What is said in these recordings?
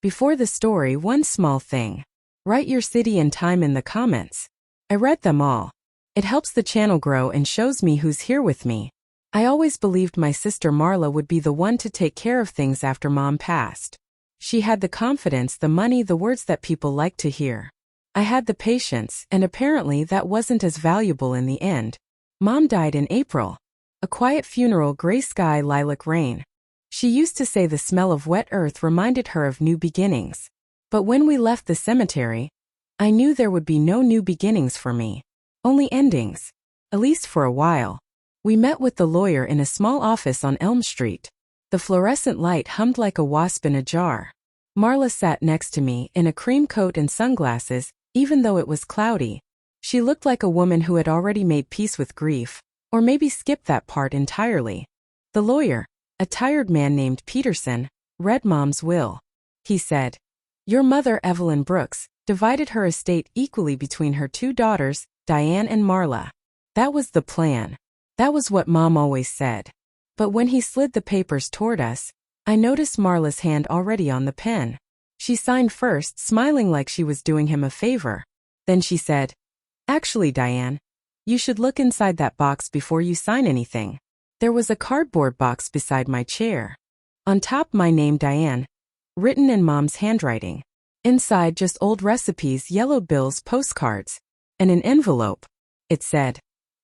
Before the story, one small thing. Write your city and time in the comments. I read them all. It helps the channel grow and shows me who's here with me. I always believed my sister Marla would be the one to take care of things after Mom passed. She had the confidence, the money, the words that people like to hear. I had the patience, and apparently that wasn't as valuable in the end. Mom died in April. A quiet funeral, gray sky, lilac rain. She used to say the smell of wet earth reminded her of new beginnings. But when we left the cemetery, I knew there would be no new beginnings for me. Only endings. At least for a while. We met with the lawyer in a small office on Elm Street. The fluorescent light hummed like a wasp in a jar. Marla sat next to me in a cream coat and sunglasses, even though it was cloudy. She looked like a woman who had already made peace with grief, or maybe skipped that part entirely. The lawyer, a tired man named Peterson, read Mom's will. He said, "Your mother, Evelyn Brooks, divided her estate equally between her two daughters, Diane and Marla. That was the plan. That was what Mom always said." But when he slid the papers toward us, I noticed Marla's hand already on the pen. She signed first, smiling like she was doing him a favor. Then she said, "Actually, Diane, you should look inside that box before you sign anything." There was a cardboard box beside my chair. On top, my name, Diane, written in Mom's handwriting. Inside, just old recipes, yellow bills, postcards, and an envelope. It said,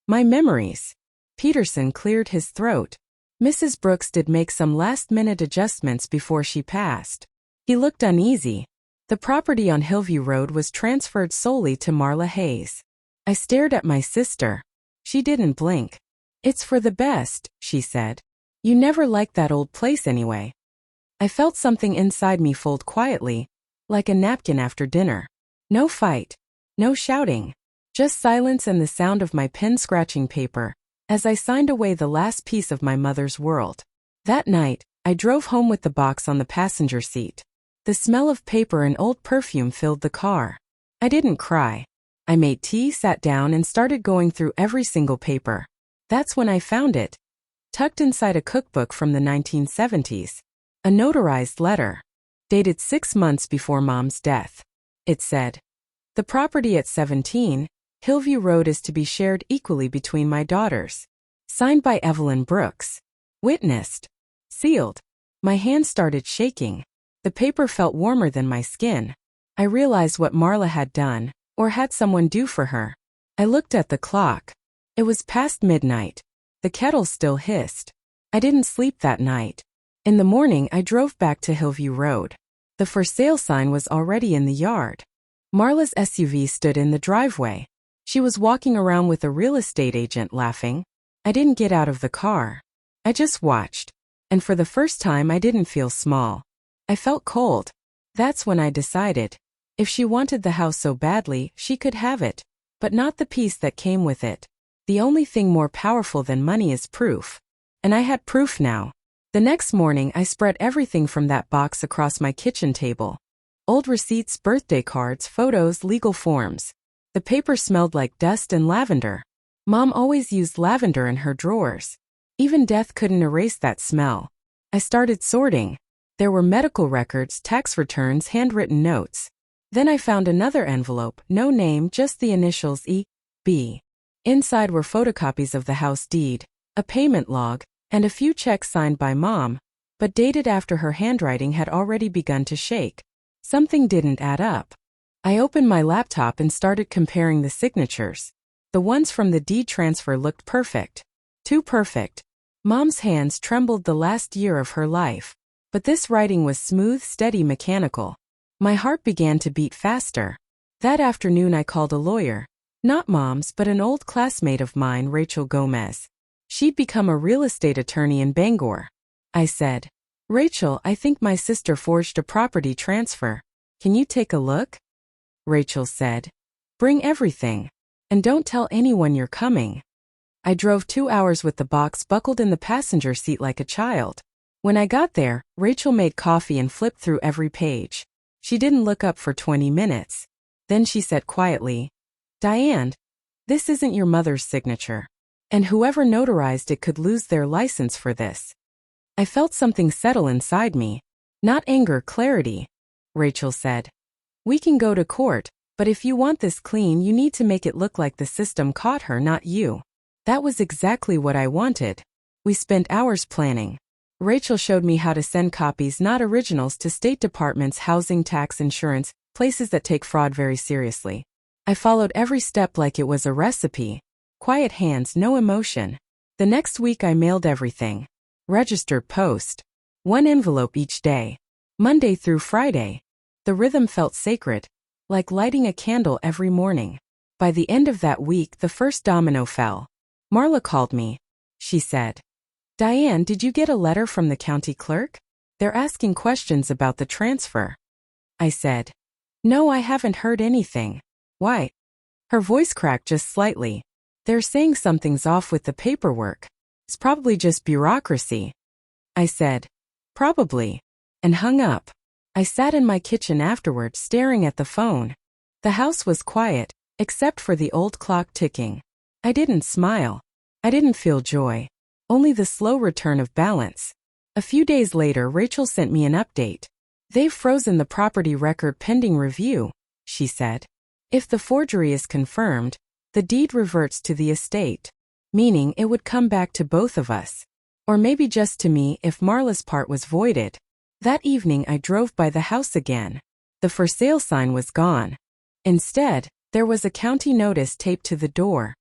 "My memories." Peterson cleared his throat. Mrs. Brooks did make some last-minute adjustments before she passed. He looked uneasy. The property on Hillview Road was transferred solely to Marla Hayes. I stared at my sister. She didn't blink. "It's for the best," she said. "You never liked that old place anyway." I felt something inside me fold quietly, like a napkin after dinner. No fight. No shouting. Just silence and the sound of my pen scratching paper as I signed away the last piece of my mother's world. That night, I drove home with the box on the passenger seat. The smell of paper and old perfume filled the car. I didn't cry. I made tea, sat down, and started going through every single paper. That's when I found it. Tucked inside a cookbook from the 1970s. A notarized letter. Dated 6 months before Mom's death. It said, "The property at 17, Hillview Road is to be shared equally between my daughters. Signed by Evelyn Brooks. Witnessed. Sealed." My hand started shaking. The paper felt warmer than my skin. I realized what Marla had done, or had someone do for her. I looked at the clock. It was past midnight. The kettle still hissed. I didn't sleep that night. In the morning, I drove back to Hillview Road. The for sale sign was already in the yard. Marla's SUV stood in the driveway. She was walking around with a real estate agent, laughing. I didn't get out of the car. I just watched. And for the first time, I didn't feel small. I felt cold. That's when I decided, if she wanted the house so badly, she could have it. But not the peace that came with it. The only thing more powerful than money is proof. And I had proof now. The next morning, I spread everything from that box across my kitchen table. Old receipts, birthday cards, photos, legal forms. The paper smelled like dust and lavender. Mom always used lavender in her drawers. Even death couldn't erase that smell. I started sorting. There were medical records, tax returns, handwritten notes. Then I found another envelope, no name, just the initials E.B. Inside were photocopies of the house deed, a payment log, and a few checks signed by Mom, but dated after her handwriting had already begun to shake. Something didn't add up. I opened my laptop and started comparing the signatures. The ones from the deed transfer looked perfect. Too perfect. Mom's hands trembled the last year of her life. But this writing was smooth, steady, mechanical. My heart began to beat faster. That afternoon I called a lawyer. Not Mom's, but an old classmate of mine, Rachel Gomez. She'd become a real estate attorney in Bangor. I said, "Rachel, I think my sister forged a property transfer. Can you take a look?" Rachel said, "Bring everything. And don't tell anyone you're coming." I drove 2 hours with the box buckled in the passenger seat like a child. When I got there, Rachel made coffee and flipped through every page. She didn't look up for 20 minutes. Then she said quietly, "Diane, this isn't your mother's signature. And whoever notarized it could lose their license for this." I felt something settle inside me. Not anger, clarity. Rachel said. We can go to court, but if you want this clean, you need to make it look like the system caught her, not you. That was exactly what I wanted. We spent hours planning. Rachel showed me how to send copies, not originals, to state departments, housing, tax, insurance, places that take fraud very seriously. I followed every step like it was a recipe. Quiet hands, no emotion. The next week I mailed everything. Registered post. One envelope each day. Monday through Friday. The rhythm felt sacred, like lighting a candle every morning. By the end of that week, the first domino fell. Marla called me. She said, Diane, did you get a letter from the county clerk? They're asking questions about the transfer. I said, no, I haven't heard anything. Why? Her voice cracked just slightly. They're saying something's off with the paperwork. It's probably just bureaucracy. I said, probably, and hung up. I sat in my kitchen afterward, staring at the phone. The house was quiet, except for the old clock ticking. I didn't smile. I didn't feel joy. Only the slow return of balance. A few days later, Rachel sent me an update. They've frozen the property record pending review, she said. If the forgery is confirmed, the deed reverts to the estate, meaning it would come back to both of us. Or maybe just to me if Marla's part was voided. That evening I drove by the house again. The for sale sign was gone. Instead, there was a county notice taped to the door.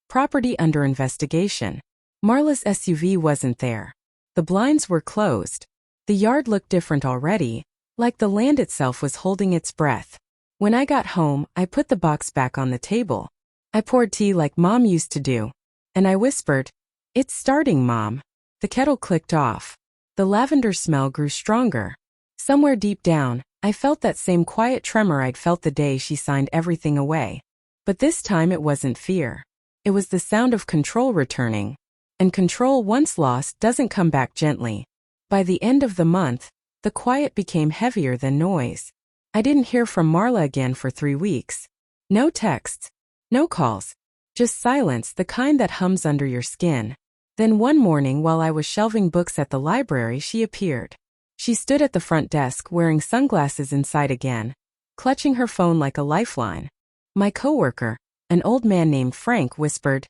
Property under investigation. Marla's SUV wasn't there. The blinds were closed. The yard looked different already, like the land itself was holding its breath. When I got home, I put the box back on the table. I poured tea like Mom used to do. And I whispered, it's starting, Mom. The kettle clicked off. The lavender smell grew stronger. Somewhere deep down, I felt that same quiet tremor I'd felt the day she signed everything away. But this time it wasn't fear. It was the sound of control returning. And control, once lost, doesn't come back gently. By the end of the month, the quiet became heavier than noise. I didn't hear from Marla again for 3 weeks. No texts. No calls. Just silence, the kind that hums under your skin. Then one morning while I was shelving books at the library, she appeared. She stood at the front desk wearing sunglasses inside again, clutching her phone like a lifeline. My coworker, an old man named Frank, whispered,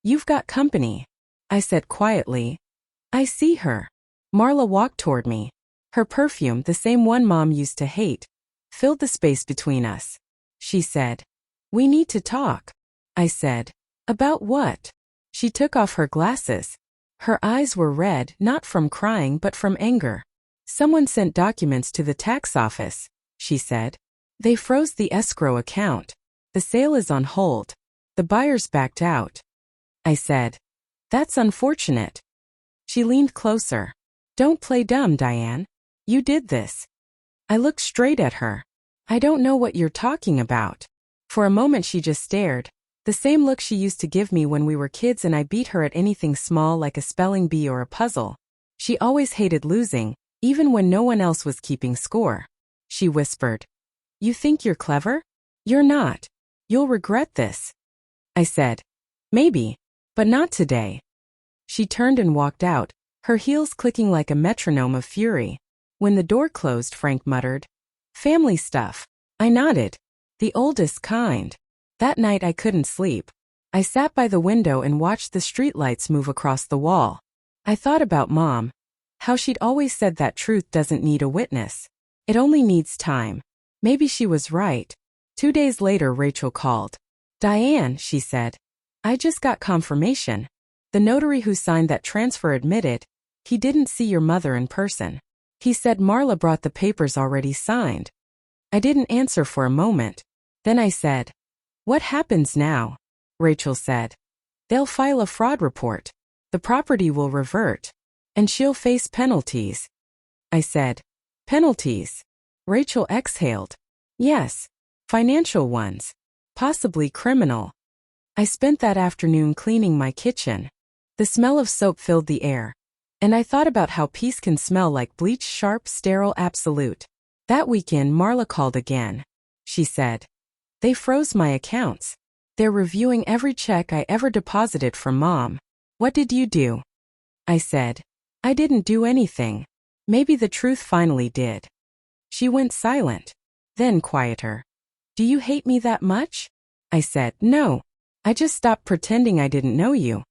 "You've got company." I said quietly, "I see her." Marla walked toward me. Her perfume, the same one Mom used to hate, filled the space between us. She said, "We need to talk." I said, "About what?" She took off her glasses. Her eyes were red, not from crying but from anger. "Someone sent documents to the tax office," she said. "They froze the escrow account. The sale is on hold. The buyers backed out." I said, "That's unfortunate." She leaned closer. "Don't play dumb, Diane. You did this." I looked straight at her. "I don't know what you're talking about." For a moment she just stared. The same look she used to give me when we were kids and I beat her at anything small like a spelling bee or a puzzle. She always hated losing, even when no one else was keeping score. She whispered, "You think you're clever? You're not. You'll regret this." I said, "Maybe, but not today." She turned and walked out, her heels clicking like a metronome of fury. When the door closed, Frank muttered, "Family stuff." I nodded. "The oldest kind." That night I couldn't sleep. I sat by the window and watched the streetlights move across the wall. I thought about Mom. How she'd always said that truth doesn't need a witness. It only needs time. Maybe she was right. 2 days later Rachel called. "Diane," she said, "I just got confirmation. The notary who signed that transfer admitted he didn't see your mother in person. He said Marla brought the papers already signed." I didn't answer for a moment. Then I said, "What happens now?" Rachel said, "They'll file a fraud report. The property will revert. And she'll face penalties." I said, "Penalties?" Rachel exhaled. "Yes, financial ones. Possibly criminal." I spent that afternoon cleaning my kitchen. The smell of soap filled the air. And I thought about how peace can smell like bleach, sharp, sterile, absolute. That weekend Marla called again. She said, "They froze my accounts. They're reviewing every check I ever deposited from Mom. What did you do?" I said, "I didn't do anything." Maybe the truth finally did. She went silent. Then quieter. Do you hate me that much? I said, no. I just stopped pretending I didn't know you.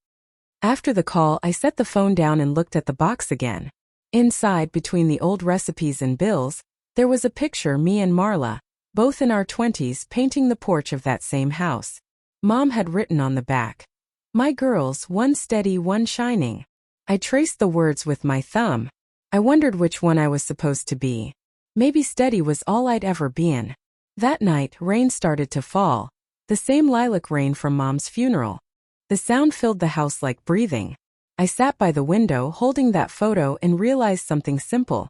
After the call, I set the phone down and looked at the box again. Inside, between the old recipes and bills, there was a picture me and Marla, both in our 20s, painting the porch of that same house. Mom had written on the back, "My girls, one steady, one shining." I traced the words with my thumb. I wondered which one I was supposed to be. Maybe steady was all I'd ever been. That night, rain started to fall, the same lilac rain from Mom's funeral. The sound filled the house like breathing. I sat by the window holding that photo and realized something simple.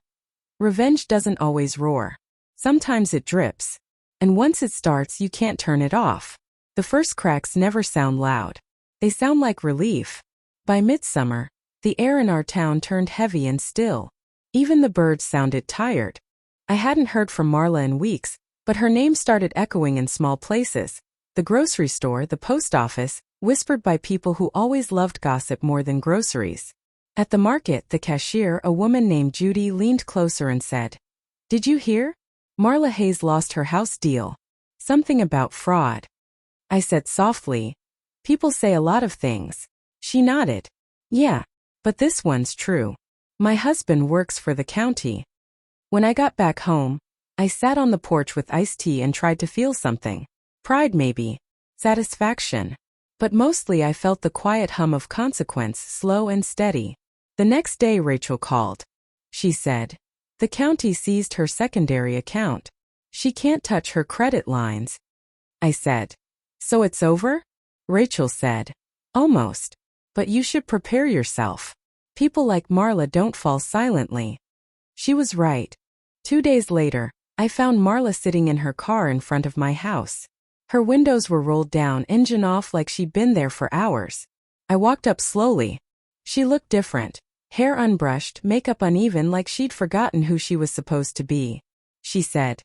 Revenge doesn't always roar. Sometimes it drips. And once it starts, you can't turn it off. The first cracks never sound loud. They sound like relief. By midsummer, the air in our town turned heavy and still. Even the birds sounded tired. I hadn't heard from Marla in weeks, but her name started echoing in small places. The grocery store, the post office, whispered by people who always loved gossip more than groceries. At the market, the cashier, a woman named Judy, leaned closer and said, "Did you hear? Marla Hayes lost her house deal. Something about fraud." I said softly, "People say a lot of things." She nodded. "Yeah, but this one's true. My husband works for the county." When I got back home, I sat on the porch with iced tea and tried to feel something. Pride maybe. Satisfaction. But mostly I felt the quiet hum of consequence, slow and steady. The next day Rachel called. She said, "The county seized her secondary account. She can't touch her credit lines." I said, "So it's over?" Rachel said, "Almost. But you should prepare yourself. People like Marla don't fall silently." She was right. 2 days later, I found Marla sitting in her car in front of my house. Her windows were rolled down, engine off, like she'd been there for hours. I walked up slowly. She looked different. Hair unbrushed, makeup uneven, like she'd forgotten who she was supposed to be. She said,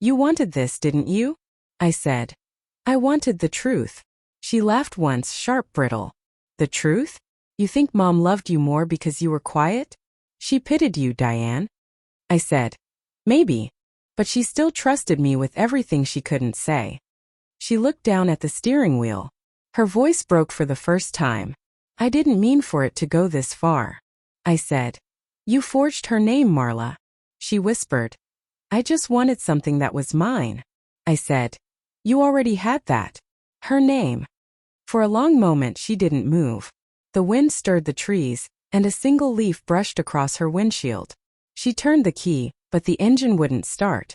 "You wanted this, didn't you?" I said, "I wanted the truth." She laughed once, sharp, brittle. "The truth? You think Mom loved you more because you were quiet? She pitied you, Diane." I said, "Maybe. But she still trusted me with everything she couldn't say." She looked down at the steering wheel. Her voice broke for the first time. "I didn't mean for it to go this far." I said, "You forged her name, Marla." She whispered, "I just wanted something that was mine." I said, "You already had that. Her name." For a long moment she didn't move. The wind stirred the trees, and a single leaf brushed across her windshield. She turned the key, but the engine wouldn't start.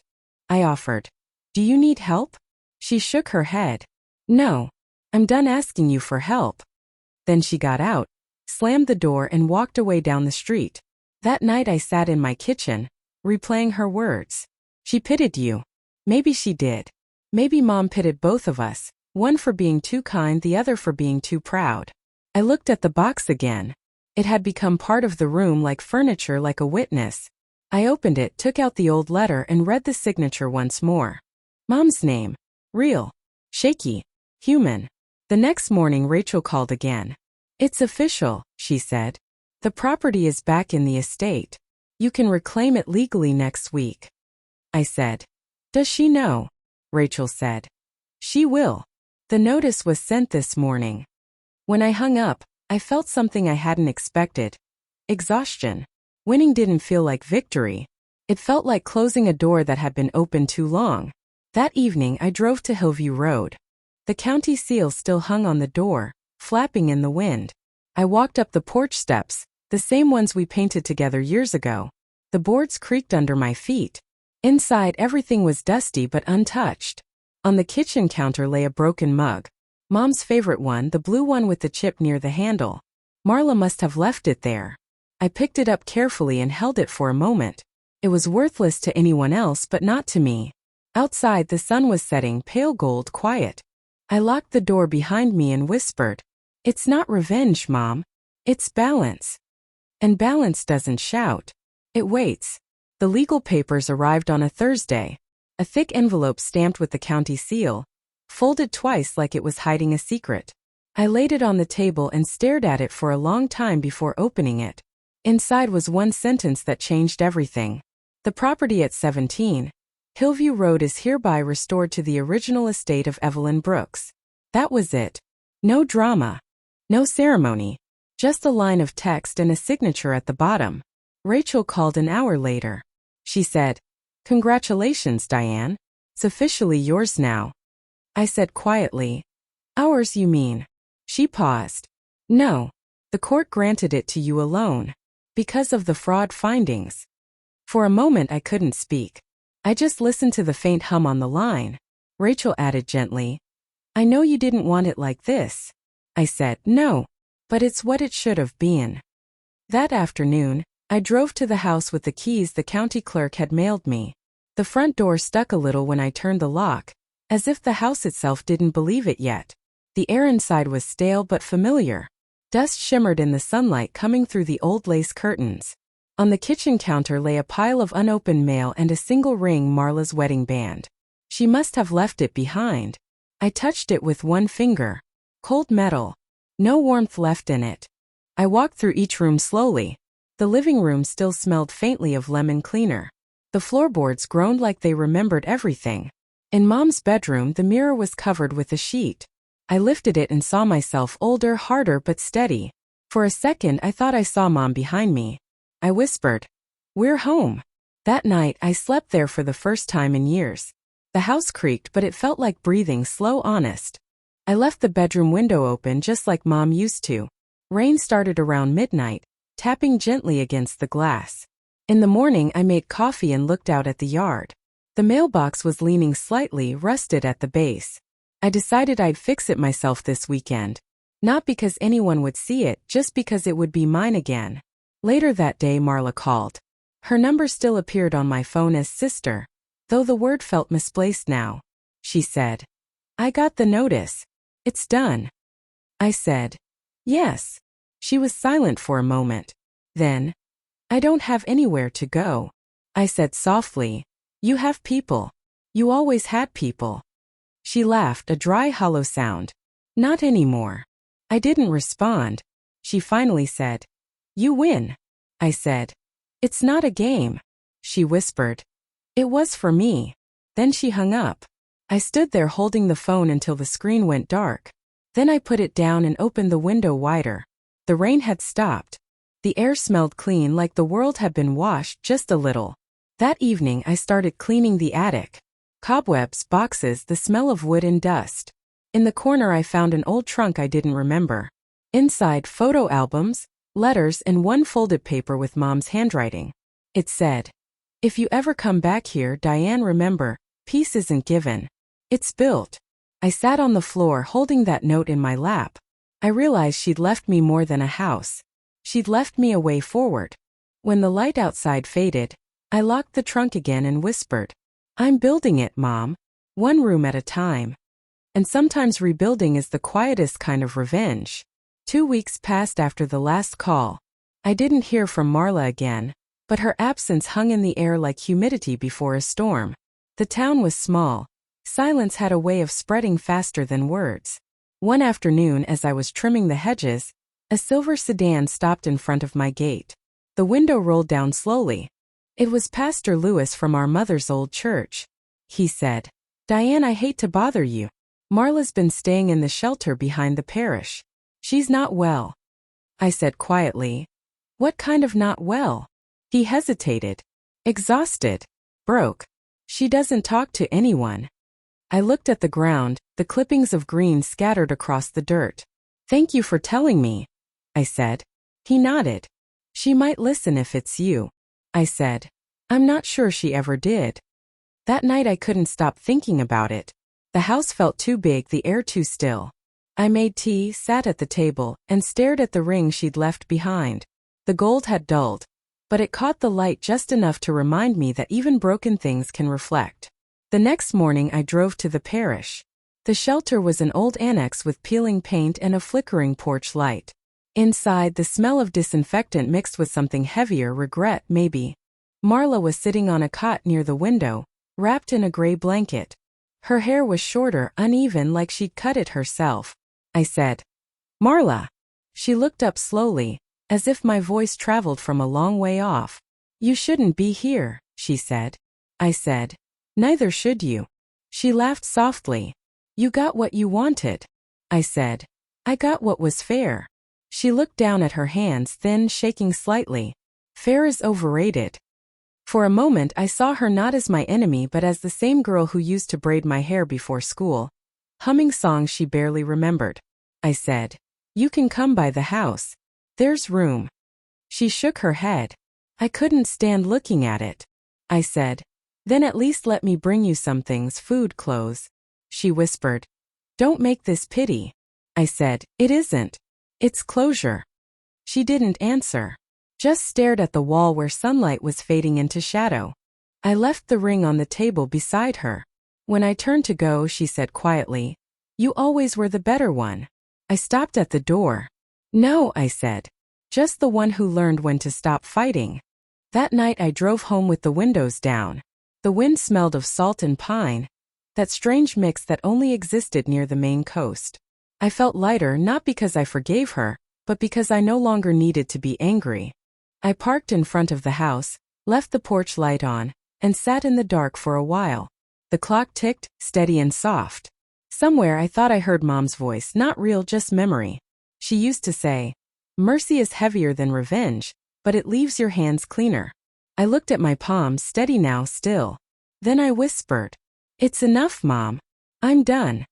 I offered, "Do you need help?" She shook her head. "No. I'm done asking you for help." Then she got out, slammed the door and walked away down the street. That night I sat in my kitchen, replaying her words. "She pitied you." Maybe she did. Maybe Mom pitied both of us, one for being too kind, the other for being too proud. I looked at the box again. It had become part of the room, like furniture, like a witness. I opened it, took out the old letter, and read the signature once more. Mom's name. Real. Shaky. Human. The next morning Rachel called again. "It's official," she said. "The property is back in the estate. You can reclaim it legally next week." I said, "Does she know?" Rachel said, "She will. The notice was sent this morning." When I hung up, I felt something I hadn't expected. Exhaustion. Winning didn't feel like victory. It felt like closing a door that had been open too long. That evening I drove to Hillview Road. The county seal still hung on the door, flapping in the wind. I walked up the porch steps, the same ones we painted together years ago. The boards creaked under my feet. Inside everything was dusty but untouched. On the kitchen counter lay a broken mug. Mom's favorite one, the blue one with the chip near the handle. Marla must have left it there. I picked it up carefully and held it for a moment. It was worthless to anyone else but not to me. Outside the sun was setting, pale gold, quiet. I locked the door behind me and whispered, "It's not revenge, Mom. It's balance." And balance doesn't shout. It waits. The legal papers arrived on a Thursday. A thick envelope stamped with the county seal, folded twice like it was hiding a secret. I laid it on the table and stared at it for a long time before opening it. Inside was one sentence that changed everything. The property at 17 Hillview Road is hereby restored to the original estate of Evelyn Brooks. That was it. No drama. No ceremony. Just a line of text and a signature at the bottom. Rachel called an hour later. She said, "Congratulations, Diane. It's officially yours now." I said quietly, "Ours, you mean?" She paused. "No. The court granted it to you alone. Because of the fraud findings." For a moment I couldn't speak. I just listened to the faint hum on the line. Rachel added gently, "I know you didn't want it like this." I said, "No. But it's what it should have been." That afternoon, I drove to the house with the keys the county clerk had mailed me. The front door stuck a little when I turned the lock, as if the house itself didn't believe it yet. The air inside was stale but familiar. Dust shimmered in the sunlight coming through the old lace curtains. On the kitchen counter lay a pile of unopened mail and a single ring, Marla's wedding band. She must have left it behind. I touched it with one finger. Cold metal. No warmth left in it. I walked through each room slowly. The living room still smelled faintly of lemon cleaner. The floorboards groaned like they remembered everything. In Mom's bedroom, the mirror was covered with a sheet. I lifted it and saw myself older, harder but steady. For a second I thought I saw Mom behind me. I whispered, "We're home." That night I slept there for the first time in years. The house creaked, but it felt like breathing, slow, honest. I left the bedroom window open just like Mom used to. Rain started around midnight, tapping gently against the glass. In the morning I made coffee and looked out at the yard. The mailbox was leaning slightly, rusted at the base. I decided I'd fix it myself this weekend. Not because anyone would see it, just because it would be mine again. Later that day Marla called. Her number still appeared on my phone as sister, though the word felt misplaced now. She said, "I got the notice. It's done." I said, "Yes." She was silent for a moment. Then, "I don't have anywhere to go." I said softly, "You have people. You always had people." She laughed, a dry, hollow sound. "Not anymore." I didn't respond. She finally said, "You win." I said, "It's not a game." She whispered, "It was for me." Then she hung up. I stood there holding the phone until the screen went dark. Then I put it down and opened the window wider. The rain had stopped. The air smelled clean, like the world had been washed just a little. That evening I started cleaning the attic. Cobwebs, boxes, the smell of wood and dust. In the corner I found an old trunk I didn't remember. Inside, photo albums, letters, and one folded paper with Mom's handwriting. It said, "If you ever come back here, Diane, remember, peace isn't given. It's built." I sat on the floor holding that note in my lap. I realized she'd left me more than a house. She'd left me a way forward. When the light outside faded, I locked the trunk again and whispered, "I'm building it, Mom. One room at a time." And sometimes rebuilding is the quietest kind of revenge. 2 weeks passed after the last call. I didn't hear from Marla again, but her absence hung in the air like humidity before a storm. The town was small. Silence had a way of spreading faster than words. One afternoon, as I was trimming the hedges, a silver sedan stopped in front of my gate. The window rolled down slowly. It was Pastor Lewis from our mother's old church. He said, "Diane, I hate to bother you. Marla's been staying in the shelter behind the parish. She's not well." I said quietly, "What kind of not well?" He hesitated. "Exhausted. Broke. She doesn't talk to anyone." I looked at the ground, the clippings of green scattered across the dirt. "Thank you for telling me," I said. He nodded. "She might listen if it's you." I said, "I'm not sure she ever did." That night I couldn't stop thinking about it. The house felt too big, the air too still. I made tea, sat at the table, and stared at the ring she'd left behind. The gold had dulled, but it caught the light just enough to remind me that even broken things can reflect. The next morning I drove to the parish. The shelter was an old annex with peeling paint and a flickering porch light. Inside, the smell of disinfectant mixed with something heavier, regret maybe. Marla was sitting on a cot near the window, wrapped in a gray blanket. Her hair was shorter, uneven, like she'd cut it herself. I said, "Marla." She looked up slowly, as if my voice traveled from a long way off. "You shouldn't be here," she said. I said, "Neither should you." She laughed softly. "You got what you wanted." I said, "I got what was fair." She looked down at her hands, thin, shaking slightly. "Fair is overrated." For a moment I saw her not as my enemy but as the same girl who used to braid my hair before school, humming songs she barely remembered. I said, "You can come by the house. There's room." She shook her head. I couldn't stand looking at it. I said, "Then at least let me bring you some things, food, clothes." She whispered, "Don't make this pity." I said, "It isn't. It's closure." She didn't answer, just stared at the wall where sunlight was fading into shadow. I left the ring on the table beside her. When I turned to go, she said quietly, "You always were the better one." I stopped at the door. "No," I said, "just the one who learned when to stop fighting." That night I drove home with the windows down. The wind smelled of salt and pine, that strange mix that only existed near the Maine coast. I felt lighter not because I forgave her, but because I no longer needed to be angry. I parked in front of the house, left the porch light on, and sat in the dark for a while. The clock ticked, steady and soft. Somewhere I thought I heard Mom's voice, not real, just memory. She used to say, "Mercy is heavier than revenge, but it leaves your hands cleaner." I looked at my palms, steady now, still. Then I whispered, "It's enough, Mom. I'm done."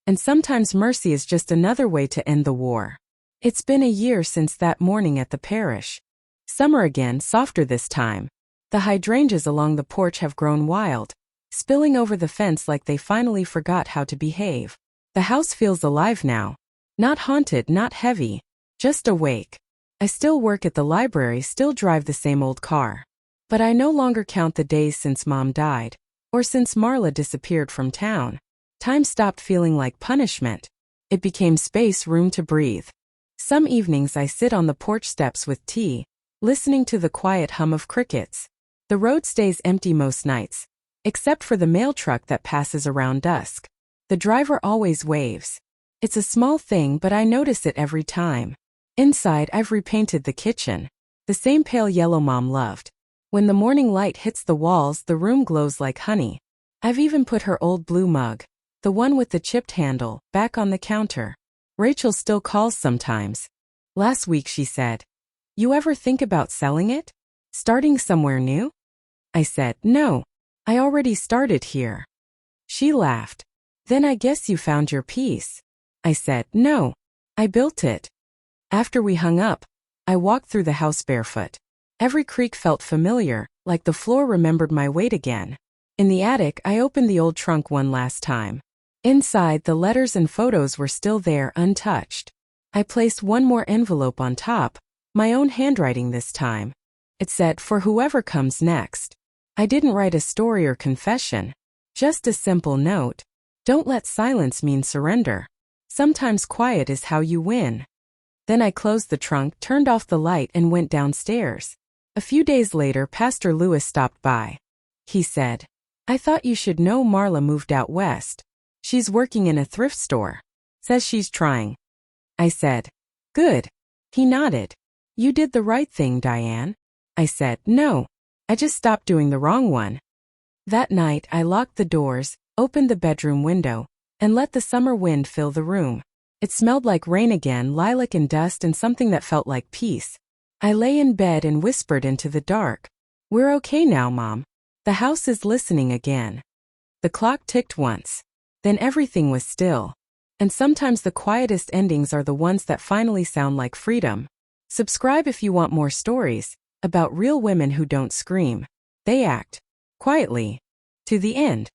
And sometimes mercy is just another way to end the war. It's been a year since that morning at the parish. Summer again, softer this time. The hydrangeas along the porch have grown wild, spilling over the fence like they finally forgot how to behave. The house feels alive now. Not haunted, not heavy, just awake. I still work at the library, still drive the same old car. But I no longer count the days since Mom died, or since Marla disappeared from town. Time stopped feeling like punishment. It became space, room to breathe. Some evenings I sit on the porch steps with tea, listening to the quiet hum of crickets. The road stays empty most nights, except for the mail truck that passes around dusk. The driver always waves. It's a small thing, but I notice it every time. Inside, I've repainted the kitchen, the same pale yellow Mom loved. When the morning light hits the walls, the room glows like honey. I've even put her old blue mug, the one with the chipped handle, back on the counter. Rachel still calls sometimes. Last week she said, "You ever think about selling it? Starting somewhere new?" I said, "No. I already started here." She laughed. "Then I guess you found your peace." I said, "No. I built it." After we hung up, I walked through the house barefoot. Every creak felt familiar, like the floor remembered my weight again. In the attic, I opened the old trunk one last time. Inside, the letters and photos were still there, untouched. I placed one more envelope on top, my own handwriting this time. It said, "For whoever comes next." I didn't write a story or confession, just a simple note. Don't let silence mean surrender. Sometimes quiet is how you win. Then I closed the trunk, turned off the light, and went downstairs. A few days later, Pastor Lewis stopped by. He said, "I thought you should know Marla moved out west. She's working in a thrift store. Says she's trying." I said, "Good." He nodded. "You did the right thing, Diane." I said, "No. I just stopped doing the wrong one." That night, I locked the doors, opened the bedroom window, and let the summer wind fill the room. It smelled like rain again, lilac and dust, and something that felt like peace. I lay in bed and whispered into the dark, "We're okay now, Mom. The house is listening again." The clock ticked once. Then everything was still. And sometimes the quietest endings are the ones that finally sound like freedom. Subscribe if you want more stories about real women who don't scream. They act quietly to the end.